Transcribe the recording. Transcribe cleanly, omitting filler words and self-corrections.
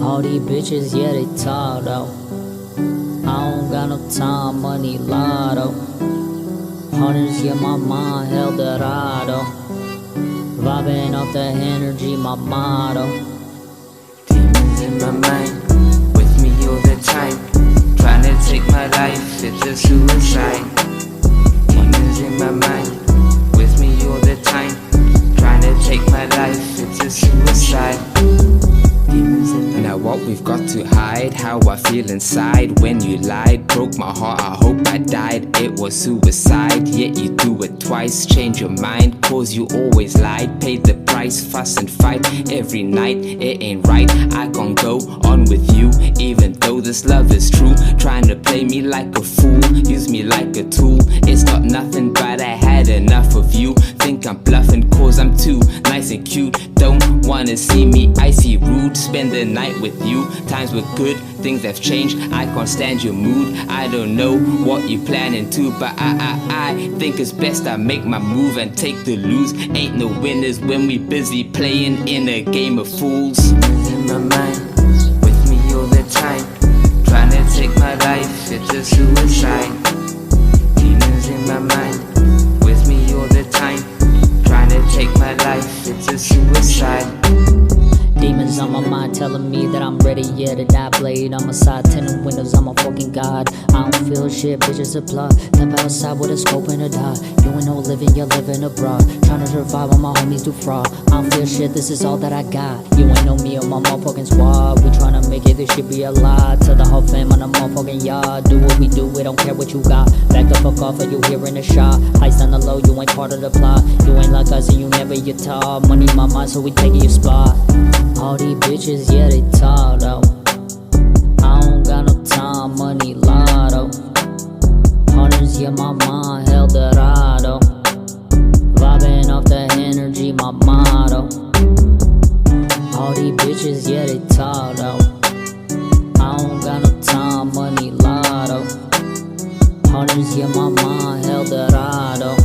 All these bitches, yeah, they talk though. I don't got no time, money, lotto. Hundreds, yeah, my mind, Eldorado. Vibing off the energy, my motto. Demons in my mind, with me all the time. Trying to take my life, it's a suicide. Demons in my mind, with me all the time. Trying to take my life, it's a suicide. Demons in my now what we've got to hide, how I feel inside. When you lied, broke my heart, I hope I died. It was suicide, yet you do it twice. Change your mind, cause you always lied. Paid the price, fuss and fight every night. It ain't right, I can't go on with you, even though this love is true. Trying to play me like a fool, use me like a tool. It's not nothing, but I had enough of you. Think I'm bluffing cause I'm too nice and cute. Don't wanna see me icy rude. Spend the night with you, times were good, things have changed. I can't stand your mood, I don't know what you planning to, but I think it's best I make my move and take the lose. Ain't no winners when we busy playing in a game of fools. Demons in my mind, with me all the time. Trying to take my life, it's a suicide. Demons in my mind, with me all the time. Trying to take my life, it's a suicide. Demons on my mind telling me that I'm ready, yeah, to die. Blade on my side, tinted windows, I'm a fucking god. I don't feel shit, bitches apply. Never outside with a scope and a dot. You ain't no living, you're living abroad. Trying to survive on my homies do fraud. I don't feel shit, this is all that I got. You ain't know me or my motherfucking squad. We tryna make it, this shit be a lie. To the whole fam on the motherfucking yard. Do what we do, we don't care what you got. Back the fuck off, or you hearing a shot. Heist on the low, you ain't part of the plot. You ain't like us and you never your top. Money my mind, so we taking your spot. All these bitches, yeah, they talk though. I don't got no time, money, lotto. Hundreds, yeah, my mind, Eldorado. Vibing off the energy, my motto. All these bitches, yeah, they talk though. I don't got no time, money, lotto. Hundreds, yeah, my mind, Eldorado.